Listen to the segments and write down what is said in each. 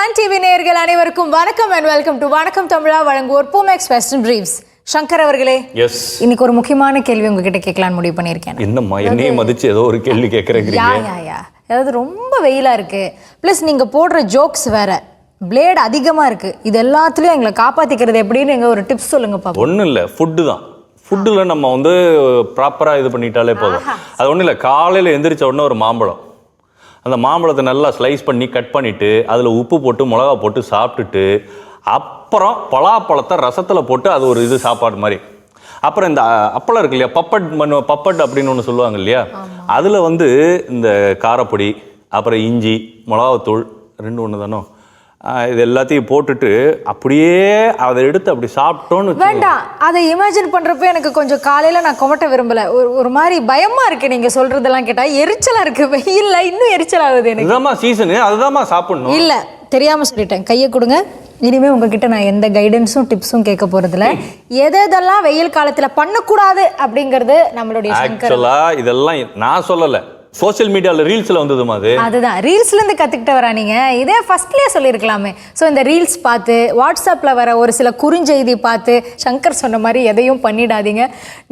Sun TV நேயர்கள் அனைவருக்கும் வணக்கம் அண்ட் வெல்கம் டு வணக்கம் தமிழா வழங்குவோர் பூமெக்ஸ் வெஸ்டர்ன் பிரீவ்ஸ். சங்கர் அவர்களே, இன்னைக்கு ஒரு முக்கியமான கேள்வி உங்ககிட்ட கேட்கலான்னு முடிவு பண்ணியிருக்கேன். என்னம்மா என்னையும் மதிச்சு ஏதோ ஒரு கேள்வி கேட்குறீங்க? அதாவது ரொம்ப வெயிலா இருக்கு, பிளஸ் நீங்க போடுற ஜோக்ஸ் வேற, பிளேட் அதிகமா இருக்கு. இது எல்லாத்துலயும் எங்களை காப்பாத்திக்கிறது எப்படின்னு எங்க ஒரு டிப்ஸ் சொல்லுங்க பாப்போம். ஒன்றும் இல்லை, ஃபுட்டு தான். ஃபுட்டில் நம்ம வந்து ப்ராப்பராக இது பண்ணிட்டாலே போதும். அது ஒன்றும் இல்லை, காலையில் எந்திரிச்ச உடனே ஒரு மாம்பழம், அந்த மாம்பழத்தை நல்லா ஸ்லைஸ் பண்ணி கட் பண்ணிவிட்டு அதில் உப்பு போட்டு மிளகா போட்டு சாப்பிட்டுட்டு அப்புறம் பலாப்பழத்தை ரசத்தில் போட்டு அது ஒரு இது சாப்பாடு மாதிரி. அப்புறம் இந்த அப்பளம் இருக்கு இல்லையா, பப்பட் அப்படின்னு ஒன்று சொல்லுவாங்க இல்லையா, அதில் வந்து இந்த காரப்பொடி, அப்புறம் இஞ்சி, மிளகாத்தூள், ரெண்டு ஒன்று தானோ, இது எல்லாத்தையும் போட்டுட்டு அப்படியே அதை எடுத்து அப்படி சாப்பிட்டோன்னு வேண்டாம். அதை இமேஜின் பண்றப்ப எனக்கு கொஞ்சம் காலையில நான் கொமட்ட விரும்பல, ஒரு மாதிரி பயமா இருக்கு. நீங்க சொல்றதெல்லாம் கேட்டா எரிச்சலா இருக்கு. வெயில்ல இன்னும் எரிச்சல் ஆகுது எனக்கு. இதுதாம்மா சீசனு, அதுதாம்மா சாப்பிடணும். இல்ல தெரியாம சொல்லிட்டேன், கையை கொடுங்க. இனிமே உங்ககிட்ட நான் எந்த கைடன்ஸும் டிப்ஸும் கேட்க போறதில்ல. எதெல்லாம் வெயில் காலத்துல பண்ணக்கூடாது அப்படிங்கிறது நம்மளுடைய ஆக்சுவலா இதெல்லாம் நான் சொல்லல, சோஷியல் மீடியாவில் ரீல்ஸில் வந்ததுமா அது. அதுதான் ரீல்ஸ்லேருந்து கற்றுக்கிட்டு வரா நீங்கள். இதே ஃபஸ்ட்லேயே சொல்லியிருக்கலாமே. ஸோ இந்த ரீல்ஸ் பார்த்து, வாட்ஸ்அப்பில் வர ஒரு சில குறுஞ்செய்தி பார்த்து சங்கர் சொன்ன மாதிரி எதையும் பண்ணிடாதீங்க.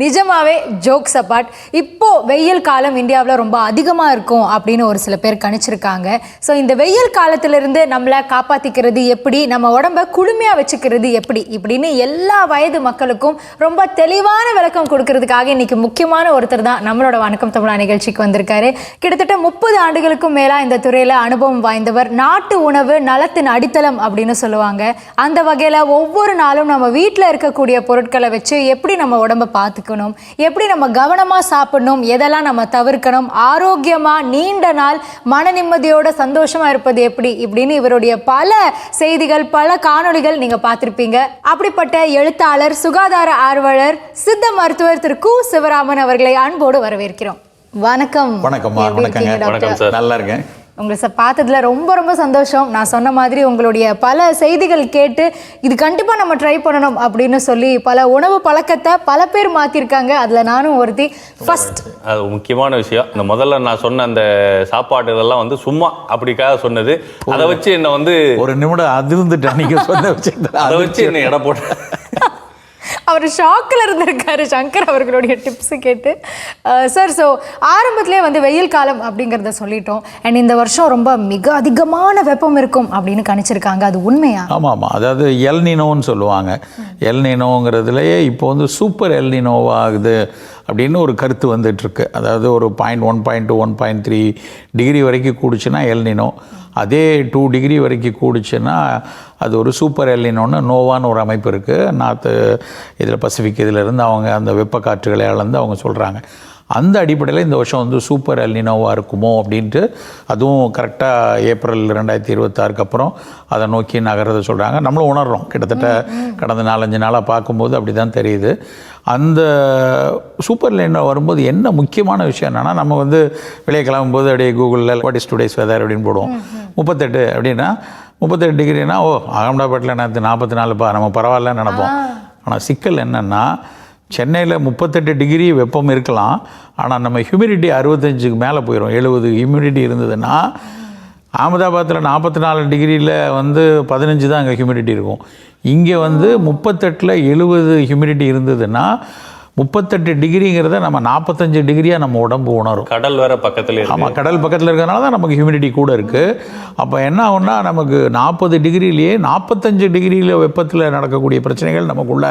நிஜமாவே ஜோக்ஸ் அப்பார்ட், இப்போது வெயில் காலம் இந்தியாவில் ரொம்ப அதிகமாக இருக்கும் அப்படின்னு ஒரு சில பேர் கணிச்சிருக்காங்க. ஸோ இந்த வெயில் காலத்திலிருந்து நம்மளை காப்பாற்றிக்கிறது எப்படி, நம்ம உடம்பை குளுமையாக வச்சுக்கிறது எப்படி, இப்படின்னு எல்லா வயது மக்களுக்கும் ரொம்ப தெளிவான விளக்கம் கொடுக்கறதுக்காக இன்னைக்கு முக்கியமான ஒருத்தர் தான் நம்மளோட வணக்கம் தமிழா நிகழ்ச்சிக்கு வந்திருக்காரு. கிட்டத்தட்ட 30 ஆண்டுகளுக்கும் மேலா இந்த துறையில அனுபவம் வாய்ந்தவர். நாட்டு உணவு நலத்தின் அடித்தளம் அப்படின்னு சொல்லுவாங்க. அந்த வகையில ஒவ்வொரு நாளும் நம்ம வீட்டில் இருக்கக்கூடிய பொருட்களை வச்சு எப்படி நம்ம உடம்பை பார்த்துக்கணும், எப்படி நம்ம கவனமா சாப்பிடணும், எதெல்லாம் நம்ம தவிர்க்கணும், ஆரோக்கியமா நீண்ட நாள் மன நிம்மதியோட சந்தோஷமா இருப்பது எப்படி, இப்படின்னு இவருடைய பல செய்திகள், பல காணொளிகள் நீங்க பார்த்திருப்பீங்க. அப்படிப்பட்ட எழுத்தாளர், சுகாதார ஆர்வலர், சித்த மருத்துவர் திரு கு. சிவராமன் அவர்களை அன்போடு வரவேற்கிறோம். வணக்கம். வணக்கம் சார், நல்லா இருக்கேன். உங்களை பார்த்ததுல ரொம்ப ரொம்ப சந்தோஷம். நான் சொன்ன மாதிரி உங்களுடைய பல செய்திகள் கேட்டு இது கண்டிப்பா நம்ம ட்ரை பண்ணணும் அப்படின்னு சொல்லி பல உணவு பழக்கத்தை பல பேர் மாத்திருக்காங்க. அதுல நானும் ஒருத்தி. ஃபர்ஸ்ட் அது முக்கியமான விஷயம், இந்த முதல்ல நான் சொன்ன அந்த சாப்பாடு இதெல்லாம் வந்து சும்மா அப்படிக்காக சொன்னது. அதை வச்சு என்ன வந்து ஒரு நிமிடம் அதிர்ந்துட்டேன் நீங்க சொன்ன விஷயம். அதை வச்சு என்ன இடம் போட்டு அவர் ஷாக்கில் இருந்திருக்காரு சங்கர் அவர்களுடைய டிப்ஸு கேட்டு. சார், ஸோ ஆரம்பத்திலே வந்து வெயில் காலம் அப்படிங்கிறத சொல்லிட்டோம். அண்ட் இந்த வருஷம் ரொம்ப மிக அதிகமான வெப்பம் இருக்கும் அப்படின்னு கணிச்சிருக்காங்க. அது உண்மையா? ஆமாம் ஆமாம், அதாவது எல்னினோன்னு சொல்லுவாங்க. எல்னினோங்கிறதுலையே இப்போ வந்து சூப்பர் எல்னினோவாகுது அப்படின்னு ஒரு கருத்து வந்துட்டுருக்கு. அதாவது ஒரு 0.1, 0.2, 1.3 டிகிரி வரைக்கும் கூடுச்சுன்னா எல்னினோ, அதே 2 டிகிரி வரைக்கும் கூடுச்சுன்னா அது ஒரு சூப்பர் எல்னினோன்னு நோவான்னு ஒரு அமைப்பு இருக்குது. நார்த்து இதில் பசிபிக் இதிலேருந்து அவங்க அந்த வெப்ப காற்றுகளை அளந்து அவங்க சொல்கிறாங்க. அந்த அடிப்படையில் இந்த வருஷம் வந்து சூப்பர் எல்னினோவாக இருக்குமோ அப்படின்ட்டு, அதுவும் கரெக்டாக ஏப்ரல் 2026 அப்புறம் அதை நோக்கி நகர்றதை சொல்கிறாங்க. நம்மளும் உணர்கிறோம், கிட்டத்தட்ட கடந்த 4-5 நாளாக பார்க்கும்போது அப்படி தான் தெரியுது. அந்த சூப்பர் எல்னினோ வரும்போது என்ன முக்கியமான விஷயம் என்னென்னா, நம்ம வந்து வெளியே கிளம்பும்போது அப்படியே கூகுளில் வாட் இஸ் டுடேஸ் வெதர் அப்படின்னு போடுவோம். 38 அப்படின்னா 38 டிகிரினா ஓ அகமதாபாத்தில் நேற்று 44பா, நம்ம பரவாயில்லன்னு நினைப்போம். ஆனால் சிக்கல் என்னென்னா, சென்னையில் 38 டிகிரி வெப்பம் இருக்கலாம், ஆனால் நம்ம ஹியூமிடிட்டி 65க்கு மேலே போயிடும். 70 ஹியூமிடிட்டி இருந்ததுன்னா, அகமதாபாத்தில் 44 டிகிரியில் வந்து 15 தான் அங்கே ஹியூமிடிட்டி இருக்கும். இங்கே வந்து 38ல் 70 ஹியூமிடிட்டி இருந்ததுன்னா 38 டிகிரிங்கிறத நம்ம 45 டிகிரியாக நம்ம உடம்பு உணரும். கடல் வேற பக்கத்தில். ஆமாம், கடல் பக்கத்தில் இருக்கிறதுனால தான் நமக்கு ஹியூமிடிட்டி கூட இருக்குது. அப்போ என்ன ஆகும்னா, நமக்கு 40 டிகிரிலேயே 45 டிகிரியில் வெப்பத்தில் நடக்கக்கூடிய பிரச்சனைகள் நமக்குள்ளே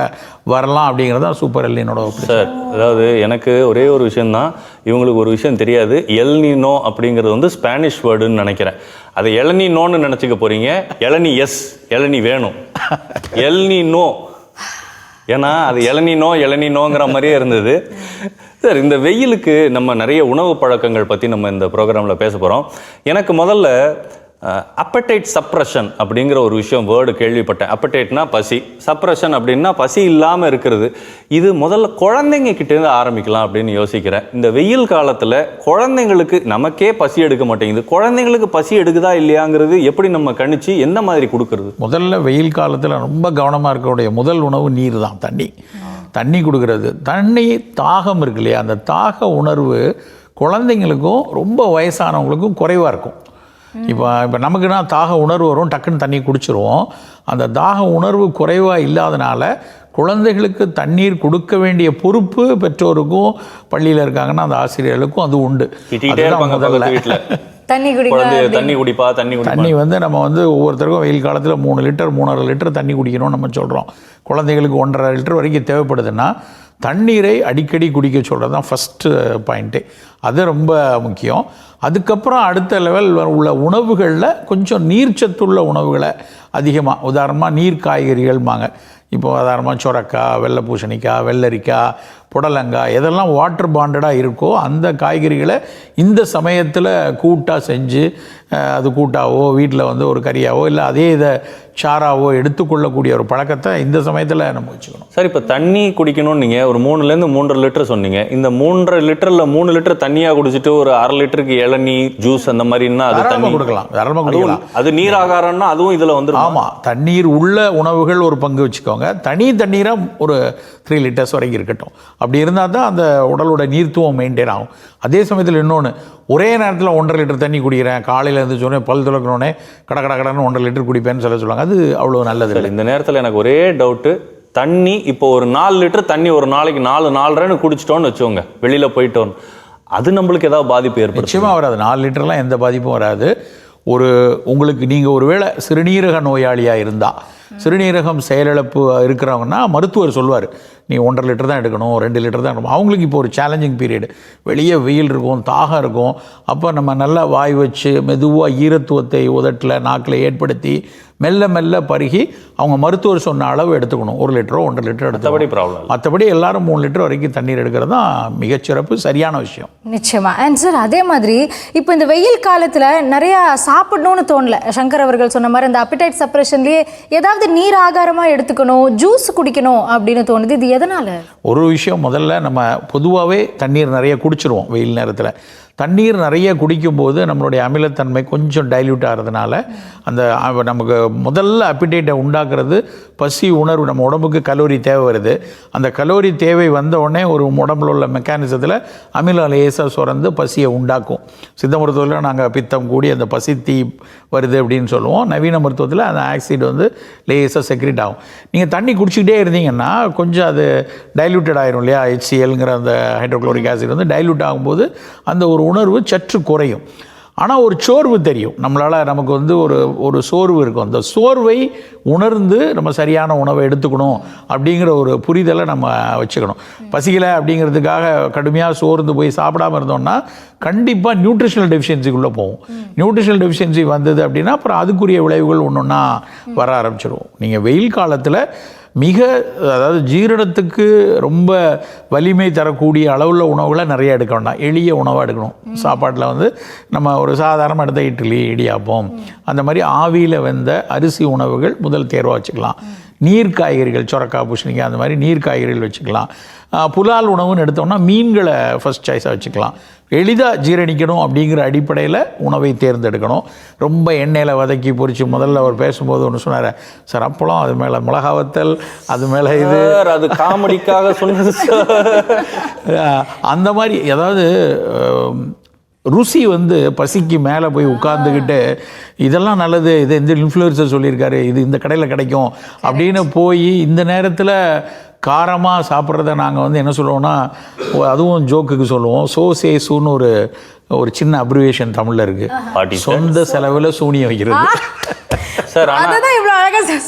வரலாம் அப்படிங்கிறது தான் சூப்பர் எல்னினோட. சார், அதாவது எனக்கு ஒரே ஒரு விஷயந்தான், இவங்களுக்கு ஒரு விஷயம் தெரியாது. எல்னினோ அப்படிங்கிறது வந்து ஸ்பானிஷ் வேர்டுன்னு நினைக்கிறேன். அதை எலனினோன்னு நினச்சிக்க போகிறீங்க. எலனி எஸ், எலனி வேணும். எல்னினோ ஏன்னா அது இளநினோங்கிற மாதிரியே இருந்தது. சார், இந்த வெயிலுக்கு நம்ம நிறைய உணவு பழக்கங்கள் பற்றி நம்ம இந்த ப்ரோக்ராமில் பேச போகிறோம். எனக்கு முதல்ல அப்படைட் சப்ரஷன் அப்படிங்கிற ஒரு விஷயம் வேர்டு கேள்விப்பட்டேன். அப்படைட்னா பசி, சப்ரஷன் அப்படின்னா பசி இல்லாமல் இருக்கிறது. இது முதல்ல குழந்தைங்க கிட்டேருந்து ஆரம்பிக்கலாம் அப்படின்னு யோசிக்கிறேன். இந்த வெயில் காலத்தில் குழந்தைங்களுக்கு நமக்கே பசி எடுக்க மாட்டேங்குது, குழந்தைங்களுக்கு பசி எடுக்குதா இல்லையாங்கிறது எப்படி நம்ம கணிச்சு எந்த மாதிரி கொடுக்கறது? முதல்ல வெயில் காலத்தில் ரொம்ப கவனமாக இருக்கக்கூடிய முதல் உணவு நீர் தான். தண்ணி கொடுக்கறது. தண்ணி தாகம் இருக்கு இல்லையா, அந்த தாக உணர்வு குழந்தைங்களுக்கும் ரொம்ப வயசானவங்களுக்கும் குறைவாக இருக்கும். இப்போ நமக்குன்னா தாக உணர்வு வரும், டக்குன்னு தண்ணி குடிச்சிருவோம். அந்த தாக உணர்வு குறைவாக இல்லாதனால குழந்தைகளுக்கு தண்ணீர் கொடுக்க வேண்டிய பொறுப்பு பெற்றோருக்கும், பள்ளியில் இருக்காங்கன்னா அந்த ஆசிரியர்களுக்கும் அது உண்டு. தண்ணி குடிப்பா தண்ணி வந்து நம்ம வந்து ஒவ்வொருத்தருக்கும் வெயில் காலத்தில் 3 லிட்டர் 3.5 லிட்டர் தண்ணி குடிக்கணும்னு நம்ம சொல்கிறோம். குழந்தைகளுக்கு 1.5 லிட்டர் வரைக்கும் தேவைப்படுதுன்னா தண்ணீரை அடிக்கடி குடிக்க சொல்கிறது தான் ஃபஸ்ட்டு பாயிண்ட்டு. அது ரொம்ப முக்கியம். அதுக்கப்புறம் அடுத்த லெவல் உள்ள உணவுகளில் கொஞ்சம் நீர்ச்சத்துள்ள உணவுகளை அதிகமாக, உதாரணமாக நீர் காய்கறிகள்பாங்க. இப்போ உதாரணமாக சொரக்காய், வெள்ளை பூசணிக்காய், வெள்ளரிக்காய், புடலங்காய், எதெல்லாம் வாட்டர் பாண்டடாக இருக்கோ அந்த காய்கறிகளை இந்த சமயத்தில் கூட்டாக செஞ்சு, அது கூட்டாவோ வீட்டில் வந்து ஒரு கறியாவோ இல்லை அதே இதை சாராவோ எடுத்துக்கொள்ளக்கூடிய ஒரு பழக்கத்தை இந்த சமயத்தில் நம்ம வச்சுக்கணும். சார், இப்போ தண்ணி குடிக்கணும்னு நீங்கள் ஒரு 3லேருந்து 3.5 லிட்டர் சொன்னீங்க. இந்த 3.5 லிட்டரில் 3 லிட்டர் தண்ணியாக குடிச்சிட்டு ஒரு 1/2 லிட்டருக்கு இளநீ ஜூஸ் அந்த மாதிரின்னா அது தண்ணி கொடுக்கலாம், தாராளமாக குடிக்கலாம். அது நீர் ஆகாரம்னா அதுவும் இதில் வந்து. ஆமாம், தண்ணீர் உள்ள உணவுகள் ஒரு பங்கு வச்சுக்கோங்க. தண்ணீராக ஒரு 3 லிட்டர்ஸ் வரைக்கும் இருக்கட்டும். அப்படி இருந்தால் தான் அந்த உடலோட நீர்த்துவம் மெயின்டைன் ஆகும். அதே சமயத்தில் இன்னொன்று, ஒரே நேரத்தில் 1.5 லிட்டர் தண்ணி குடிக்கிறேன், காலையில் இருந்து சொன்னேன் பல் துளக்கணுன்னே கடன்னு 1.5 லிட்டர் குடிப்பேன்னு சொல்லுவாங்க. அது அவ்வளோ நல்லது இல்லை. இந்த நேரத்தில் எனக்கு ஒரே டவுட்டு, தண்ணி இப்போ ஒரு 4 லிட்டர் தண்ணி ஒரு நாளைக்கு 4-4.5 குடிச்சிட்டோன்னு வச்சுக்கோங்க, வெளியில் போயிட்டோன்னு, அது நம்மளுக்கு ஏதாவது பாதிப்பு ஏற்படும்? நிச்சயமாக வராது. 4 லிட்டர்லாம் எந்த பாதிப்பும் வராது. உங்களுக்கு நீங்கள் ஒருவேளை சிறுநீரக நோயாளியாக இருந்தால், சிறுநீரகம் செயலிழப்பு இருக்கிறவங்கன்னா மருத்துவர் சொல்லுவார், நீ 1.5 லிட்டர் தான் எடுக்கணும், 2 லிட்டர் தான் எடுக்கணும். அவங்களுக்கு இப்போ ஒரு சேலஞ்சிங் பீரியடு, வெளியே வெயில் இருக்கும், தாகம் இருக்கும். அப்போ நம்ம நல்லா வாய் வச்சு மெதுவாக ஈரத்துவத்தை உதட்டில் நாக்கில் ஏற்படுத்தி மெல்ல மெல்ல பருகி அவங்க மருத்துவர் சொன்ன அளவு எடுத்துக்கணும். 1 லிட்டரோ 1.5 லிட்டர் எடுத்து. மற்றபடி எல்லாரும் 3 லிட்டர் வரைக்கும் தண்ணீர் எடுக்கிறது தான் மிகச்சிறப்பு, சரியான விஷயம். நிச்சயமா. அண்ட் சார், அதே மாதிரி இப்போ இந்த வெயில் காலத்தில் நிறையா சாப்பிடணும்னு தோணல. சங்கர் அவர்கள் சொன்ன மாதிரி இந்த அப்பிடைட் சப்ரஷன்லேயே ஏதாவது நீர் ஆகாரமாக எடுத்துக்கணும், ஜூஸ் குடிக்கணும் அப்படின்னு தோணுது. இது எதனால்? ஒரு விஷயம், முதல்ல நம்ம பொதுவாகவே தண்ணீர் நிறைய குடிச்சிருவோம். வெயில் நேரத்தில் தண்ணீர் நிறைய குடிக்கும்போது நம்மளுடைய அமிலத்தன்மை கொஞ்சம் டைல்யூட் ஆகிறதுனால அந்த நமக்கு முதல்ல அப்பிடைட்டை உண்டாக்குறது பசி உணர்வு. நம்ம உடம்புக்கு கலோரி தேவை வருது. அந்த கலோரி தேவை வந்த உடனே ஒரு உடம்புல உள்ள மெக்கானிசத்தில் அமிலம் லேசாக சுரந்து பசியை உண்டாக்கும். சித்த மருத்துவத்தில் நாங்கள் பித்தம் கூடி அந்த பசி தீ வருது அப்படின்னு சொல்லுவோம். நவீன மருத்துவத்தில் அந்த ஆக்சிட் வந்து லேசாக செக்ரிட் ஆகும். நீங்கள் தண்ணி குடிச்சிக்கிட்டே இருந்தீங்கன்னா கொஞ்சம் அது டைல்யூட்டட் ஆகிரும் இல்லையா. HClங்கிற அந்த ஹைட்ரோக்ளோரிக் ஆசிட் வந்து டைல்யூட் ஆகும்போது அந்த ஒரு உணர்வு சற்று குறையும். ஆனால் ஒரு சோர்வு தெரியும் நம்மளால். நமக்கு வந்து ஒரு சோர்வு இருக்கும். அந்த சோர்வை உணர்ந்து நம்ம சரியான உணவை எடுத்துக்கணும் அப்படிங்கிற ஒரு புரிதலை நம்ம வச்சுக்கணும். பசிக்கலை அப்படிங்கிறதுக்காக கடுமையாக சோர்ந்து போய் சாப்பிடாமல் இருந்தோம்னா கண்டிப்பாக நியூட்ரிஷனல் டெஃபிஷியன்சிக்குள்ளே போகும். நியூட்ரிஷனல் டெஃபிஷியன்சி வந்தது அப்படின்னா அப்புறம் அதுக்குரிய விளைவுகள் ஒன்று ஒன்றா வர ஆரம்பிச்சிடும். நீங்கள் வெயில் காலத்தில் அதாவது ஜீரணத்துக்கு ரொம்ப வலிமை தரக்கூடிய அளவுள்ள உணவுகளை நிறைய எடுக்க வேண்டாம். எளிய உணவாக எடுக்கணும். சாப்பாட்டில் வந்து நம்ம ஒரு சாதாரண எடுத்த இட்லி, இடியாப்பம், அந்த மாதிரி ஆவியில் வெந்த அரிசி உணவுகள் முதல் தேர்வாக வச்சுக்கலாம். நீர் காய்கறிகள், சொரக்காய், பூசணிக்காய், அந்த மாதிரி நீர் காய்கறிகள் வச்சுக்கலாம். புலால் உணவுன்னு எடுத்தோம்னா மீன்களை ஃபஸ்ட் சாய்ஸாக வச்சுக்கலாம். எளிதாக ஜீரணிக்கணும் அப்படிங்கிற அடிப்படையில் உணவை தேர்ந்தெடுக்கணும். ரொம்ப எண்ணெயில் வதக்கி பொரித்து, முதல்ல அவர் பேசும்போது ஒன்று சொன்னார், சார் அப்பளம், அது மேலே மிளகாவத்தல், அது மேலே இது, அது காமெடிக்காக சொன்னது அந்த மாதிரி. அதாவது ருசி வந்து பசிக்கு மேலே போய் உட்கார்ந்துக்கிட்டு இதெல்லாம் நல்லது, இது இந்த இன்ஃப்ளூயன்சர் சொல்லியிருக்காரு, இது இந்த கடையில் கிடைக்கும் அப்படின்னு போய் இந்த நேரத்தில் காரமாக சாப்பிட்றத நாங்கள் வந்து என்ன சொல்லுவோம்னா, அதுவும் ஜோக்குக்கு சொல்லுவோம், சோசேசுன்னு ஒரு சின்ன அப்ரிவேஷன் தமிழில் இருக்குது. சொந்த செலவில் சூனியம் வைக்கிறது. சார்,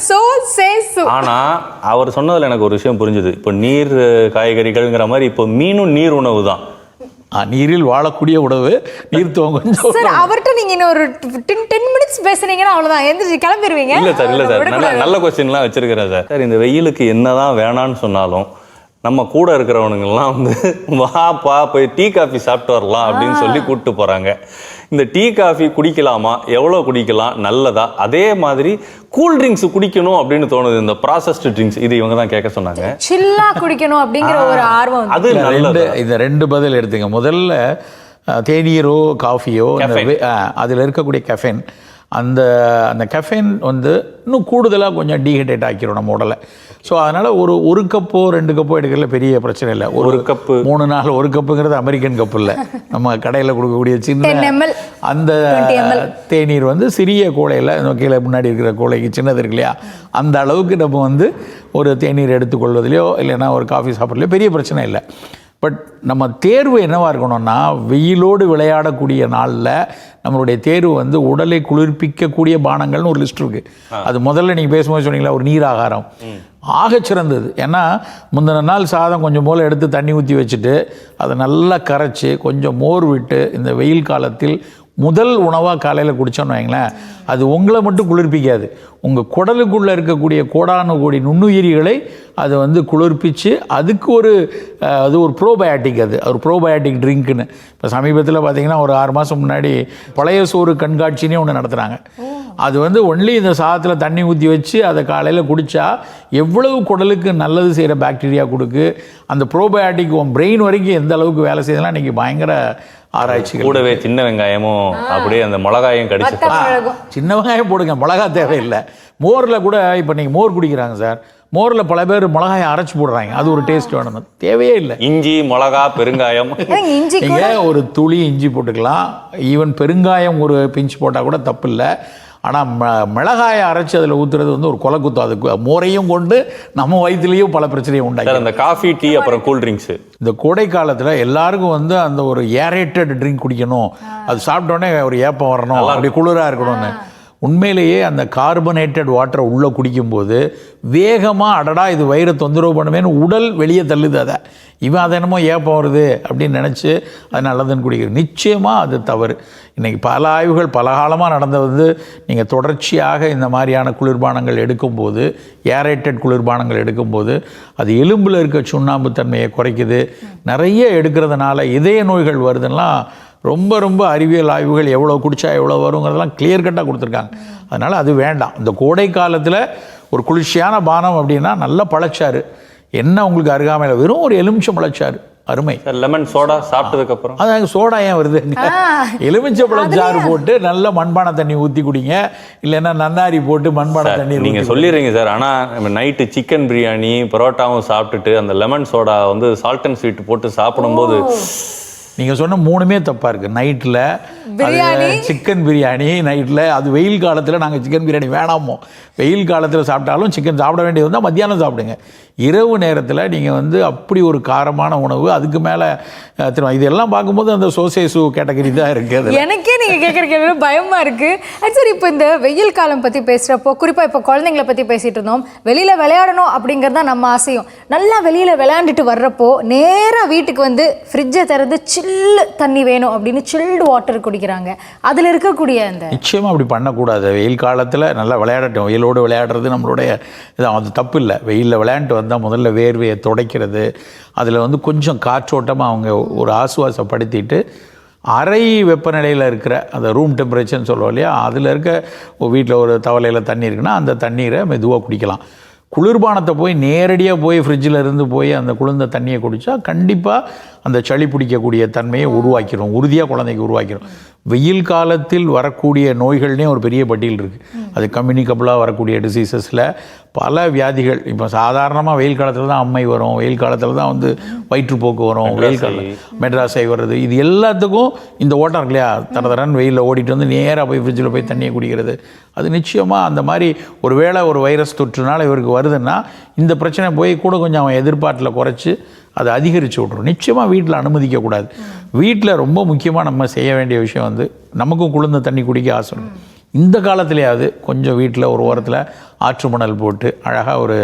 ஆனால் அவர் சொன்னதில் எனக்கு ஒரு விஷயம் புரிஞ்சுது. இப்போ நீர் காய்கறிகள்ங்கிற மாதிரி இப்போ மீனும் நீர் உணவு தான். நீரில் வாழக்கூடிய உணவு, நீர்த்துவம் கொஞ்சம். சார், அவர்கிட்ட நீங்க இன்னும் ஒரு 10 மினிட்ஸ் பேசுனீங்கன்னா அவ்வளவுதான், எந்திரிச்சு கிளம்பிடுவீங்க. இல்ல சார், நல்ல கொஸ்டின்லாம் வச்சிருக்கிறேன் சார். இந்த வெயிலுக்கு என்னதான் வேணான்னு சொன்னாலும் நம்ம கூட இருக்கிறவனுங்கெல்லாம் வந்து வாப்பா போய் டீ காஃபி சாப்பிட்டு வரலாம் அப்படின்னு சொல்லி கூப்பிட்டு போறாங்க. இந்த டீ காஃபி குடிக்கலாமா, எவ்வளோ குடிக்கலாம், நல்லதா? அதே மாதிரி கூல் ட்ரிங்க்ஸ் குடிக்கணும் அப்படின்னு தோணுது, இந்த ப்ராசஸ்டு ட்ரிங்க்ஸ். இது இவங்க தான் கேட்க சொன்னாங்க. சில்லா குடிக்கணும் அப்படிங்கிற ஒரு ஆர்வம். அது இந்த 2 பதில் எடுத்துங்க. முதல்ல தேநீரோ காஃபியோ அதில் இருக்கக்கூடிய கெஃபைன், அந்த அந்த கெஃபைன் வந்து இன்னும் கூடுதலாக கொஞ்சம் டீஹைட்ரேட் ஆக்கிரும் நம்ம உடலை. ஸோ அதனால் ஒரு கப்போ 2 கப்போ எடுக்கிறதுல பெரிய பிரச்சனை இல்லை. ஒரு கப்பு 3 நாள் 1 கப்புங்கிறது அமெரிக்கன் கப்பு இல்லை, நம்ம கடையில் கொடுக்கக்கூடிய சின்ன அந்த தேநீர் வந்து சிறிய கோலையில் கீழே முன்னாடி இருக்கிற கோலைக்கு சின்னது இருக்கு இல்லையா, அந்த அளவுக்கு நம்ம வந்து ஒரு தேநீர் எடுத்துக்கொள்வதிலையோ இல்லைன்னா ஒரு காஃபி சாப்பிட்றதுலையோ பெரிய பிரச்சனை இல்லை. பட் நம்ம தேர்வு என்னவாக இருக்கணும்னா, வெயிலோடு விளையாடக்கூடிய நாளில் நம்மளுடைய தேர்வு வந்து உடலை குளிர்ப்பிக்கக்கூடிய பானங்கள்னு ஒரு லிஸ்ட் இருக்குது. அது முதல்ல நீங்கள் பேசும்போது சொன்னீங்களா, ஒரு நீர் ஆகாரம் ஆகச்சிறந்தது. ஏன்னா முந்தின நாள் சாதம் கொஞ்சம் போல் எடுத்து தண்ணி ஊற்றி வச்சுட்டு அதை நல்லா கரைச்சி கொஞ்சம் மோர் விட்டு இந்த வெயில் காலத்தில் முதல் உணவாக காலையில் குடித்தோன்னு வைங்களேன், அது உங்களை மட்டும் குளிர்ப்பிக்காது, உங்கள் குடலுக்குள்ளே இருக்கக்கூடிய கோடானு கோடி நுண்ணுயிரிகளை அது வந்து குளிர்ப்பித்து அதுக்கு அது ஒரு ப்ரோபயாட்டிக், அது ஒரு ப்ரோபயாட்டிக் ட்ரிங்க்குன்னு. இப்போ சமீபத்தில் பார்த்தீங்கன்னா ஒரு 6 மாதம் முன்னாடி பழைய சோறு கண்காட்சினே ஒன்று நடத்துகிறாங்க. அது வந்து ஒன்லி இந்த சாதத்தில் தண்ணி ஊற்றி வச்சு அதை காலையில் குடித்தா எவ்வளவு குடலுக்கு நல்லது செய்கிற பாக்டீரியா கொடுக்கு, அந்த ப்ரோபயாட்டிக் உன் பிரெயின் வரைக்கும் எந்த அளவுக்கு வேலை செய்யலாம் இன்றைக்கி பயங்கர ஆராய்ச்சி. கூடவே சின்ன வெங்காயமும் அப்படியே அந்த மிளகாயும் கடிச்சு, சின்ன வெங்காயம் போடுங்க, மிளகா தேவையில்லை. மோரில் கூட இப்போ நீங்கள் மோர் குடிக்கிறாங்க சார், மோரில் பல பேர் மிளகாயை அரைச்சி போடுறாங்க, அது ஒரு டேஸ்ட் வேணும், தேவையே இல்லை. இஞ்சி மிளகா பெருங்காயம், நீங்கள் ஒரு துளி இஞ்சி போட்டுக்கலாம், ஈவன் பெருங்காயம் ஒரு பிஞ்சு போட்டால் கூட தப்பு இல்லை. ஆனால் மிளகாயை அரைச்சி அதில் ஊற்றுறது வந்து ஒரு கொலை குத்தம், அதுக்கு மோரையும் கொண்டு நம்ம வயிற்றுலேயும் பல பிரச்சனையும் உண்டாக்கி. அந்த காஃபி டீ அப்புறம் கூல் ட்ரிங்க்ஸு, இந்த கோடை காலத்தில் எல்லாருக்கும் வந்து அந்த ஒரு ஏரேட்டட் ட்ரிங்க் குடிக்கணும், அது சாப்பிட்டோன்னே ஒரு ஏப்பம் வரணும், அப்படி குளிராக இருக்கணும்னு. உண்மையிலேயே அந்த கார்பனேட்டட் வாட்டரை உள்ளே குடிக்கும்போது வேகமாக அடடா இது வயிறை தொந்தரவு பண்ணுவேன்னு உடல் வெளியே தள்ளுது. அதை இவன் அதை என்னமோ ஏப்பம் வருது அப்படின்னு நினச்சி அது நல்லதுன்னு குடிக்கிறது, நிச்சயமாக அது தவறு. இன்றைக்கி பல ஆய்வுகள் பல காலமாக நடந்து நீங்கள் தொடர்ச்சியாக இந்த மாதிரியான குளிர்பானங்கள் எடுக்கும்போது, ஏரேட்டட் குளிர்பானங்கள் எடுக்கும்போது அது எலும்பில் இருக்க சுண்ணாம்பு தன்மையை குறைக்குது. நிறைய எடுக்கிறதுனால இதய நோய்கள் வருதுன்னா ரொம்ப ரொம்ப அறிவியல் ஆய்வுகள் எவ்வளோ குடித்தா எவ்வளோ வருங்கிறதெல்லாம் கிளியர் கட்டாக கொடுத்துருக்காங்க. அதனால் அது வேண்டாம். இந்த கோடை காலத்தில் ஒரு குளிர்ச்சியான பானம் அப்படின்னா நல்ல பழச்சாறு, என்ன உங்களுக்கு அருகாமையில் வெறும் ஒரு எலுமிச்சம் பழச்சாறு அருமை. லெமன் சோடா சாப்பிட்டதுக்கு அப்புறம் அதான் சோடா ஏன் வருது, எலுமிச்சை பழச்சாறு போட்டு நல்ல மண்பானை தண்ணி ஊற்றி குடிங்க, இல்லைன்னா நன்னாரி போட்டு மண்பானை தண்ணி. நீங்கள் சொல்லிடுறீங்க சார், ஆனால் நைட்டு சிக்கன் பிரியாணி பரோட்டாவும் சாப்பிட்டுட்டு அந்த லெமன் சோடா வந்து சால்ட் அண்ட் ஸ்வீட் போட்டு சாப்பிடும்போது நீங்கள் சொன்ன 3மே தப்பாக இருக்குது. நைட்டில் சிக்கன் பிரியாணி நைட்டில், அது வெயில் காலத்தில் நாங்கள் சிக்கன் பிரியாணி வேணாமோ, வெயில் காலத்தில் சாப்பிட்டாலும் சிக்கன் சாப்பிட வேண்டியது வந்தால் மத்தியானம் சாப்பிடுங்க. இரவு நேரத்தில் நீங்கள் வந்து அப்படி ஒரு காரமான உணவு, அதுக்கு மேலே இதெல்லாம் பார்க்கும்போது அந்த சோசேசு கேட்டகரி தான் இருக்குது. எனக்கே நீங்கள் கேட்குற கேள்வி பயமாக இருக்குது. சரி, இப்போ இந்த வெயில் காலம் பற்றி பேசுகிறப்போ, குறிப்பாக இப்போ குழந்தைங்களை பற்றி பேசிகிட்டு இருந்தோம், வெளியில் விளையாடணும் அப்படிங்கிறது தான் நம்ம ஆசையும். நல்லா வெளியில் விளையாண்டுட்டு வர்றப்போ நேராக வீட்டுக்கு வந்து ஃப்ரிட்ஜை திறந்து சில்லு தண்ணி வேணும் அப்படின்னு சில்டு வாட்டர் குடிக்கிறாங்க. அதில் இருக்கக்கூடிய அந்த நிச்சயமாக அப்படி பண்ணக்கூடாது. வெயில் காலத்தில் நல்லா விளையாடட்டும், வெயிலோடு விளையாடுறது நம்மளுடைய இதான், அது தப்பு இல்லை. வெயிலில் விளையாண்டுட்டு வந்தால் முதல்ல வேர்வையை துடைக்கிறது, அதில் வந்து கொஞ்சம் காற்றோட்டமாக அவங்க ஒரு ஆசுவாசப்படுத்திட்டு அறை வெப்பநிலையில் இருக்கிற அந்த ரூம் டெம்பரேச்சர்னு சொல்லுவோம் இல்லையா, அதில் இருக்க வீட்டில் ஒரு தவளையில் தண்ணி இருக்குன்னா அந்த தண்ணீரை மெதுவாக குடிக்கலாம். குளிர்பானத்தை போய் நேரடியாக போய் ஃப்ரிட்ஜில் இருந்து போய் அந்த குளிர்ந்த தண்ணியை குடித்தா கண்டிப்பாக அந்த சளி பிடிக்கக்கூடிய தன்மையை உருவாக்கிடும், உறுதியாக குழந்தைக்கு உருவாக்கிடும். வெயில் காலத்தில் வரக்கூடிய நோய்கள்னே ஒரு பெரிய பட்டியல் இருக்குது. அது கம்யூனிகபிளாக வரக்கூடிய டிசீசஸில் பல வியாதிகள். இப்போ சாதாரணமாக வெயில் காலத்தில் தான் அம்மை வரும், வெயில் காலத்தில் தான் வந்து வயிற்றுப்போக்கு வரும், வெயில் காலம் மெட்ராஸை வர்றது, இது எல்லாத்துக்கும் இந்த ஓட்டம் இருக்கு இல்லையா, தரன் வெயிலில் ஓடிட்டு வந்து நேராக போய் ஃப்ரிட்ஜில் போய் தண்ணியை குடிக்கிறது, அது நிச்சயமாக அந்த மாதிரி ஒரு வேளை ஒரு வைரஸ் தொற்றுனால இவருக்கு வருதுன்னா இந்த பிரச்சனை போய் கூட கொஞ்சம் அவன் எதிர்பார்ட்டில் குறைச்சி அதை அதிகரித்து விட்ரும். நிச்சயமாக வீட்டில் அனுமதிக்கக்கூடாது. வீட்டில் ரொம்ப முக்கியமாக நம்ம செய்ய வேண்டிய விஷயம் வந்து, நமக்கும் குளிர்ந்த தண்ணி குடிக்க ஆசை, இந்த காலத்துலேயாவது கொஞ்சம் வீட்டில் ஒரு ஓரத்தில் ஆற்று மணல் போட்டு அழகாக ஒரு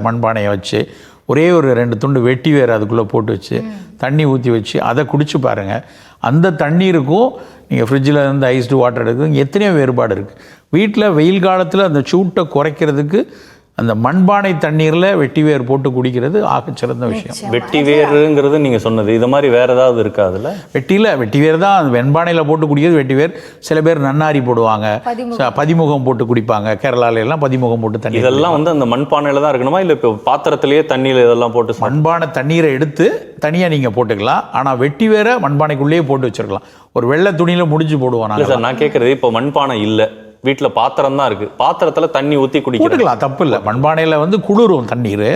மண்பானையை வச்சு ஒரே ஒரு 2 துண்டு வெட்டி வேறு அதுக்குள்ளே போட்டு வச்சு தண்ணி ஊற்றி வச்சு அதை குடிச்சு பாருங்கள். அந்த தண்ணீருக்கும் நீங்கள் ஃப்ரிட்ஜில் இருந்து ஐஸ்டு வாட்டர் எடுக்கிறதுக்கு எத்தனையோ வேறுபாடு இருக்குது. வீட்டில் வெயில் காலத்தில் அந்த சூட்டை குறைக்கிறதுக்கு அந்த மண்பானை தண்ணீரில் வெட்டிவேர் போட்டு குடிக்கிறது ஆகச்சிறந்த விஷயம். வெட்டி வேறுங்கிறது நீங்கள் சொன்னது, இது மாதிரி வேறு ஏதாவது இருக்கா அதில்? வெட்டிவேர் தான் அது வெண்பானையில் போட்டு குடிக்கிறது வெட்டிவேர். சில பேர் நன்னாரி போடுவாங்க, பதிமுகம் போட்டு குடிப்பாங்க. கேரளால எல்லாம் பதிமுகம் போட்டு தண்ணி. இதெல்லாம் வந்து அந்த மண்பானையில் தான் இருக்கணுமா, இல்லை இப்போ பாத்திரத்திலேயே தண்ணியில் இதெல்லாம் போட்டு? மண்பானை தண்ணீரை எடுத்து தனியாக நீங்கள் போட்டுக்கலாம். ஆனால் வெட்டிவேரை மண்பானைக்குள்ளேயே போட்டு வச்சிருக்கலாம். ஒரு வெள்ளை துணியில் முடிஞ்சு போடுவோம். இல்லை சார், நான் கேட்குறது இப்போ மண்பானை இல்லை, வீட்டில் பாத்திரம் தான் இருக்குது, பாத்திரத்தில் தண்ணி ஊற்றி குடிக்கலாம், தப்பு இல்லை. மண்பானையில் வந்து குளிரும் தண்ணீர்.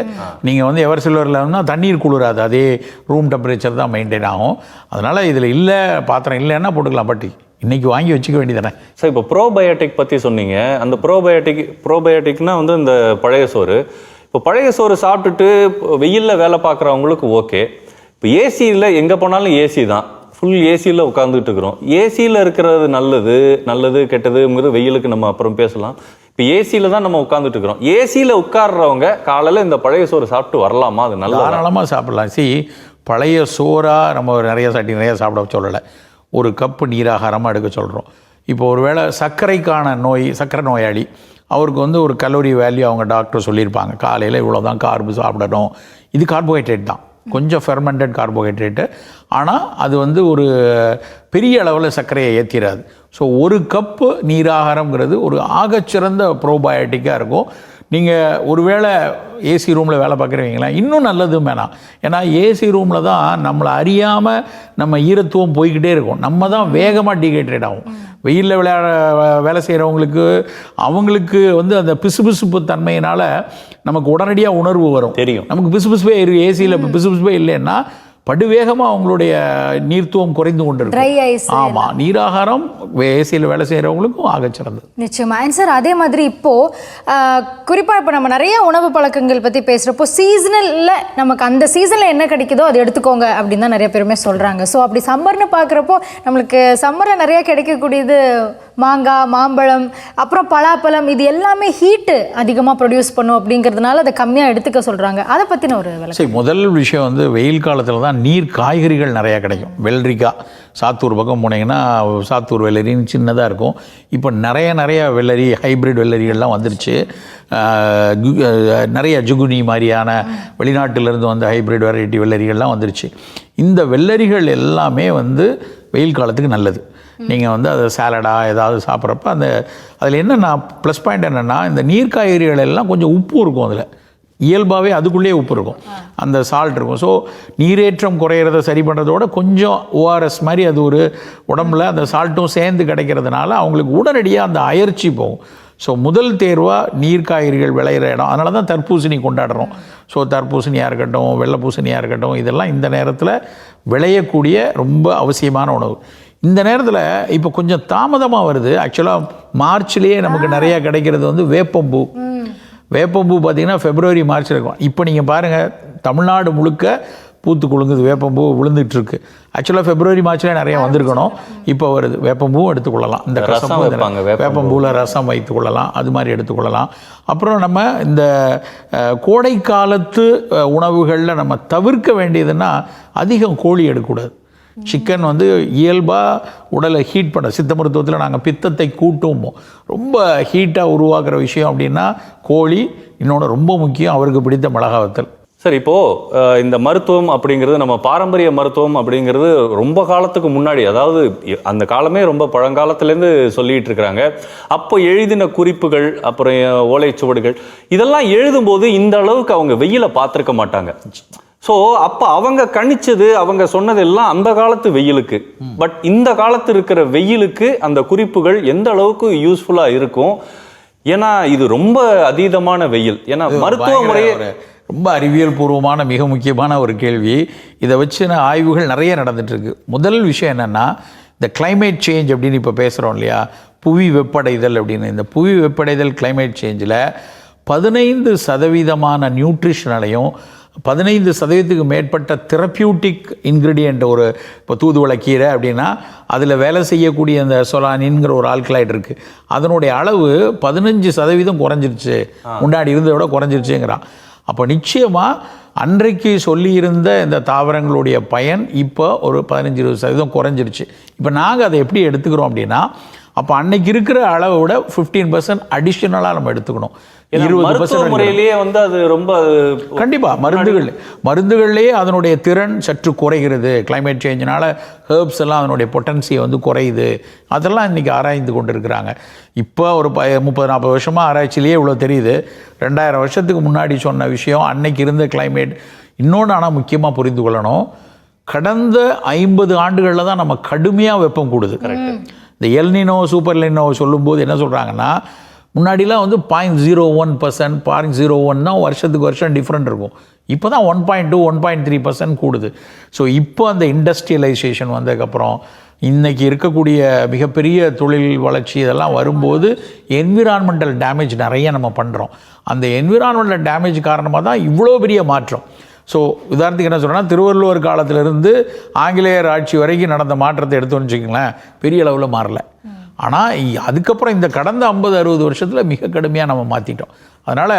நீங்கள் வந்து எவர் சில்வரில் தண்ணீர் குளிராது, அதே ரூம் டெம்பரேச்சர் தான் மெயின்டைன் ஆகும். அதனால் இதில் இல்லை, பாத்திரம் இல்லைன்னா போட்டுக்கலாம். பட் இன்னைக்கு வாங்கி வச்சுக்க வேண்டியதானே சார். இப்போ ப்ரோபயோட்டிக் பற்றி சொன்னீங்க. அந்த ப்ரோபயோட்டிக்னா வந்து இந்த பழைய சோறு. இப்போ பழைய சோறு சாப்பிட்டுட்டு வெயிலில் வேலை பார்க்குறவங்களுக்கு ஓகே. இப்போ ஏசியில் எங்கே போனாலும் ஏசி தான், ஃபுல் ஏசியில் உட்காந்துட்டு இருக்கிறோம். ஏசியில் இருக்கிறது நல்லது கெட்டதுங்கிறது வெயிலுக்கு நம்ம அப்புறம் பேசலாம். இப்போ ஏசியில் தான் நம்ம உட்காந்துட்டு இருக்கிறோம். ஏசியில் உட்கார்றவங்க காலையில் இந்த பழைய சோறு சாப்பிட்டு வரலாமா? அது நல்லா தாராளமாக சாப்பிடலாம். பழைய சோறாக நம்ம நிறைய சாப்பிட சொல்லலை, ஒரு கப்பு நீராகாரமாக எடுக்க சொல்கிறோம். இப்போ ஒரு வேளை சர்க்கரை நோயாளி, அவருக்கு வந்து ஒரு கலோரி வேல்யூ அவங்க டாக்டர் சொல்லியிருப்பாங்க, காலையில் இவ்வளோ தான் கார்பு சாப்பிடணும். இது கார்போஹைட்ரேட் தான், கொஞ்சம் ஃபெர்மெண்டட் கார்போஹைட்ரேட்டு. ஆனால் அது வந்து ஒரு பெரிய அளவில் சர்க்கரையை ஏற்றிடாது. ஸோ ஒரு கப்பு நீராகாரங்கிறது ஒரு ஆகச்சிறந்த ப்ரோபயோட்டிக்காக இருக்கும். நீங்கள் ஒருவேளை ஏசி ரூமில் வேலை பார்க்குறீங்களா, இன்னும் நல்லதும் வேணாம். ஏன்னா ஏசி ரூமில் தான் நம்மளை அறியாமல் நம்ம ஈரத்துவம் போய்கிட்டே இருக்கும். நம்ம தான் வேகமாக டீஹைட்ரேட் ஆகும். வெயிலில் வேலை செய்கிறவங்களுக்கு அவங்களுக்கு வந்து அந்த பிசுபிசுப்பு தன்மையினால் நமக்கு உடனடியாக உணர்வு வரும், தெரியும். நமக்கு பிசுபிசுப்பே இருக்குது. ஏசியில் இப்போ பிசுபிசுப்பே இல்லைன்னா படுவேகமாக அவங்களுடைய நீர்த்துவம் குறைந்து கொண்டு இருக்கும். ஆமாம், நீராகாரம் ஏசியில் வேலை செய்கிறவங்களுக்கும் ஆகச்சிறந்தது. நிச்சயமா. அண்ட் சார், அதே மாதிரி இப்போது குறிப்பாக இப்போ நம்ம நிறைய உணவு பழக்கங்கள் பற்றி பேசுகிறப்போ சீசனலில் நமக்கு அந்த சீசனில் என்ன கிடைக்குதோ அதை எடுத்துக்கோங்க அப்படின்னு தான் நிறைய பேருமே சொல்கிறாங்க. ஸோ அப்படி சம்மர்னு பார்க்குறப்போ நம்மளுக்கு சம்மரில் நிறையா கிடைக்கக்கூடியது மாங்காய், மாம்பழம், அப்புறம் பலாப்பழம், இது எல்லாமே ஹீட்டு அதிகமாக ப்ரொடியூஸ் பண்ணும் அப்படிங்கிறதுனால அதை கம்மியாக எடுத்துக்க சொல்கிறாங்க. அதை பற்றின ஒரு விளக்கம். முதல் விஷயம் வந்து வெயில் காலத்தில் தான் நீர் காய்கறிகள் நிறையா கிடைக்கும். வெள்ளரிக்காய், சாத்தூர் பக்கம் போனீங்கன்னா சாத்தூர் வெள்ளரின்னு சின்னதாக இருக்கும். இப்போ நிறைய வெள்ளரி, ஹைப்ரிட் வெள்ளரிகள்லாம் வந்துருச்சு. நிறைய ஜுகுனி மாதிரியான வெளிநாட்டிலேருந்து வந்த ஹைப்ரிட் வெரைட்டி வெள்ளரிகள்லாம் வந்துருச்சு. இந்த வெள்ளரிகள் எல்லாமே வந்து வெயில் காலத்துக்கு நல்லது. நீங்கள் வந்து அதை சாலடாக ஏதாவது சாப்பிட்றப்ப அதில் என்னென்னா ப்ளஸ் பாயிண்ட் என்னென்னா, இந்த நீர்க்காய்கறிகள் எல்லாம் கொஞ்சம் உப்பு இருக்கும். அதில் இயல்பாகவே அதுக்குள்ளேயே உப்பு இருக்கும், அந்த சால்ட் இருக்கும். ஸோ நீரேற்றம் குறையிறத சரி பண்ணுறதோட கொஞ்சம் ஓஆர்எஸ் மாதிரி அது ஒரு உடம்புல அந்த சால்ட்டும் சேர்ந்து கிடைக்கிறதுனால அவங்களுக்கு உடனடியாக அந்த அயற்சி போகும். ஸோ முதல் தேர்வாக நீர்க்காய்கறிகள் விளையிற இடம். அதனால தான் தர்பூசணி கொண்டாடுறோம். ஸோ தர்பூசணியாக இருக்கட்டும், வெள்ளை பூசணியாக இருக்கட்டும், இதெல்லாம் இந்த நேரத்தில் விளையக்கூடிய ரொம்ப அவசியமான உணவு. இந்த நேரத்தில் இப்போ கொஞ்சம் தாமதமாக வருது. ஆக்சுவலாக மார்ச்லேயே நமக்கு நிறையா கிடைக்கிறது வந்து வேப்பம்பூ. வேப்பம்பூ பார்த்திங்கன்னா February Marchல் இருக்கும். இப்போ நீங்கள் பாருங்கள், தமிழ்நாடு முழுக்க பூத்து குலுங்குது, வேப்பம்பூ விழுந்துட்டுருக்கு. ஆக்சுவலாக February Marchல் நிறையா வந்திருக்கணும், இப்போ வருது. வேப்பம்பூவும் எடுத்துக்கொள்ளலாம். இந்த வேப்பம்பூவில் ரசம் வைத்துக்கொள்ளலாம், அது மாதிரி எடுத்துக்கொள்ளலாம். அப்புறம் நம்ம இந்த கோடை காலத்து உணவுகளில் நம்ம தவிர்க்க வேண்டியதுன்னா அதிகம் கோழி எடுக்கக்கூடாது. சிக்கன் வந்து இயல்பாக உடலை ஹீட் பண்ண, சித்த மருத்துவத்தில் நாங்கள் பித்தத்தை கூட்டுவோம். ரொம்ப ஹீட்டாக உருவாக்குற விஷயம் அப்படின்னா கோழி. இன்னொன்று ரொம்ப முக்கியம், அவருக்கு பிடித்த மிளகா வத்தல். சார், இப்போது இந்த மருத்துவம் அப்படிங்கிறது, நம்ம பாரம்பரிய மருத்துவம் அப்படிங்கிறது ரொம்ப காலத்துக்கு முன்னாடி, அதாவது அந்த காலமே ரொம்ப பழங்காலத்துலேருந்து சொல்லிகிட்டு இருக்கிறாங்க. அப்போ எழுதின குறிப்புகள், அப்புறம் ஓலைச்சுவடுகள், இதெல்லாம் எழுதும்போது இந்த அளவுக்கு அவங்க வெயிலை பார்த்துருக்க மாட்டாங்க. ஸோ அப்போ அவங்க கணிச்சது, அவங்க சொன்னதெல்லாம் அந்த காலத்து வெயிலுக்கு. பட் இந்த காலத்து இருக்கிற வெயிலுக்கு அந்த குறிப்புகள் எந்த அளவுக்கு யூஸ்ஃபுல்லாக இருக்கும்? ஏன்னா இது ரொம்ப அதீதமான வெயில். ஏன்னா மருத்துவ முறையே ரொம்ப அறிவியல் பூர்வமான மிக முக்கியமான ஒரு கேள்வி. இதை வச்சுன ஆய்வுகள் நிறைய நடந்துட்டுருக்கு. முதல் விஷயம் என்னென்னா, இந்த கிளைமேட் சேஞ்ச் அப்படின்னு இப்போ பேசுகிறோம் இல்லையா, புவி வெப்படைதல் அப்படின்னு. இந்த புவி வெப்படைதல் கிளைமேட் சேஞ்சில் 15% நியூட்ரிஷனாலையும் 15% மேற்பட்ட தெரப்பியூட்டிக் இன்க்ரீடியண்ட், ஒரு இப்போ தூதுவளை கீரை அப்படின்னா அதில் வேலை செய்யக்கூடிய அந்த சொலானின்ங்கிற ஒரு ஆல்கலாய்டு இருக்குது, அதனுடைய அளவு 15% குறைஞ்சிருச்சு, முன்னாடி இருந்ததை விட குறைஞ்சிருச்சுங்கிறான். அப்போ நிச்சயமாக அன்றைக்கு சொல்லியிருந்த இந்த தாவரங்களுடைய பயன் இப்போ ஒரு 15-20% குறைஞ்சிருச்சு. இப்போ நாங்கள் அதை எப்படி எடுத்துக்கிறோம் அப்படின்னா, அப்போ அன்னைக்கு இருக்கிற அளவை விட 15% அடிஷ்னலாக நம்ம எடுத்துக்கணும். 20% முறையிலேயே வந்து அது ரொம்ப கண்டிப்பாக மருந்துகள்லேயே அதனுடைய திறன் சற்று குறைகிறது. கிளைமேட் சேஞ்சினால ஹெர்ப்ஸ் எல்லாம் அதனுடைய பொட்டன்சியை வந்து குறையுது. அதெல்லாம் இன்றைக்கி ஆராய்ந்து கொண்டு இருக்கிறாங்க. இப்போ ஒரு 30-40 வருஷமாக ஆராய்ச்சியிலேயே இவ்வளோ தெரியுது. 2000 வருஷத்துக்கு முன்னாடி சொன்ன விஷயம் அன்னைக்கு இருந்த கிளைமேட். இன்னொன்று ஆனால் முக்கியமாக புரிந்து கொள்ளணும், கடந்த 50 ஆண்டுகளில் தான் நம்ம கடுமையாக வெப்பம் கூடுது. இந்த எல்னினோ சூப்பர் எல்னினோ சொல்லும்போது என்ன சொல்கிறாங்கன்னா, முன்னாடிலாம் வந்து 0.01%, 0.01 தான் வருஷத்துக்கு வருஷம் டிஃப்ரெண்ட் இருக்கும். இப்போ தான் 1.2, 1.3% கூடுது. ஸோ இப்போ அந்த இண்டஸ்ட்ரியலைசேஷன் வந்ததுக்கப்புறம் இன்றைக்கி இருக்கக்கூடிய மிகப்பெரிய தொழில் வளர்ச்சி இதெல்லாம் வரும்போது என்விரான்மெண்டல் டேமேஜ் நிறைய நம்ம பண்ணுறோம். அந்த என்விரான்மெண்டல் டேமேஜ் காரணமாக தான் இவ்வளோ பெரிய மாற்றம். ஸோ உதாரணத்துக்கு என்ன சொல்கிறேன்னா, திருவள்ளுவர் காலத்திலிருந்து ஆங்கிலேயர் ஆட்சி வரைக்கும் நடந்த மாற்றத்தை எடுத்தோன்னு வச்சுக்கோங்களேன், பெரிய அளவில் மாறல. ஆனால் அதுக்கப்புறம் இந்த கடந்த 50-60 வருஷத்தில் மிக கடுமையாக நம்ம மாற்றிட்டோம். அதனால்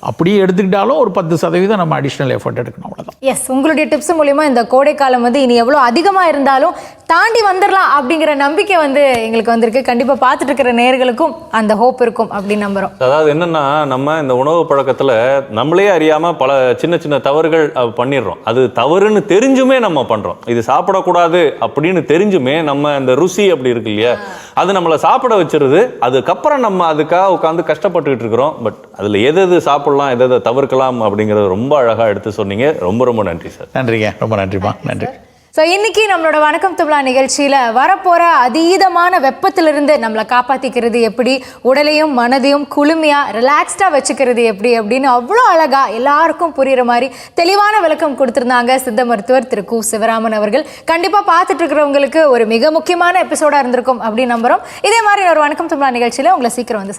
அப்படியே எடுத்துக்கிட்டாலும் ஒரு 10% நம்ம அடிஷ்னல் எஃபர்ட் எடுக்கணும், அவ்வளோதான். எஸ், உங்களுடைய டிப்ஸ் மூலிமா இந்த கோடைக்காலம் வந்து இனி எவ்வளோ அதிகமாக இருந்தாலும் தாண்டி வந்துடலாம் அப்படிங்கிற நம்பிக்கை வந்து எங்களுக்கு வந்திருக்கு. கண்டிப்பாக பார்த்துட்டு இருக்கிற நேயர்களுக்கும் அந்த ஹோப் இருக்கும் அப்படின்னு நம்புகிறோம். அதாவது என்னென்னா, நம்ம இந்த உணவு பழக்கத்தில் நம்மளே அறியாமல் பல சின்ன சின்ன தவறுகள் பண்ணிடுறோம். அது தவறுன்னு தெரிஞ்சுமே நம்ம பண்ணுறோம். இது சாப்பிடக்கூடாது அப்படின்னு தெரிஞ்சுமே நம்ம இந்த ருசி அப்படி இருக்கு இல்லையா, அது நம்மளை சாப்பிட வச்சிருது. அதுக்கப்புறம் நம்ம அதுக்காக உட்காந்து கஷ்டப்பட்டுக்கிட்டு இருக்கிறோம். பட் அதில் எது சாப்பிடலாம், எதை தவிர்க்கலாம் அப்படிங்கிறத ரொம்ப அழகாக எடுத்து சொன்னீங்க. ரொம்ப ரொம்ப நன்றி சார். நன்றிங்க, ரொம்ப நன்றிமா, நன்றி. ஸோ இன்னைக்கு நம்மளோட வணக்கம் தமிழா நிகழ்ச்சியில் வரப்போகிற அதீதமான வெப்பத்திலிருந்து நம்மளை காப்பாற்றிக்கிறது எப்படி, உடலையும் மனதையும் குளுமையாக ரிலாக்ஸ்டாக வச்சுக்கிறது எப்படி அப்படின்னு அவ்வளோ அழகாக எல்லாருக்கும் புரிகிற மாதிரி தெளிவான விளக்கம் கொடுத்துருந்தாங்க சித்த மருத்துவர் திரு கு. சிவராமன் அவர்கள். கண்டிப்பாக பார்த்துட்டு இருக்கிறவங்களுக்கு ஒரு மிக முக்கியமான எபிசோடாக இருந்திருக்கும் அப்படின்னு நம்புகிறோம். இதே மாதிரி ஒரு வணக்கம் தமிழா நிகழ்ச்சியில் உங்களை சீக்கிரம் வந்து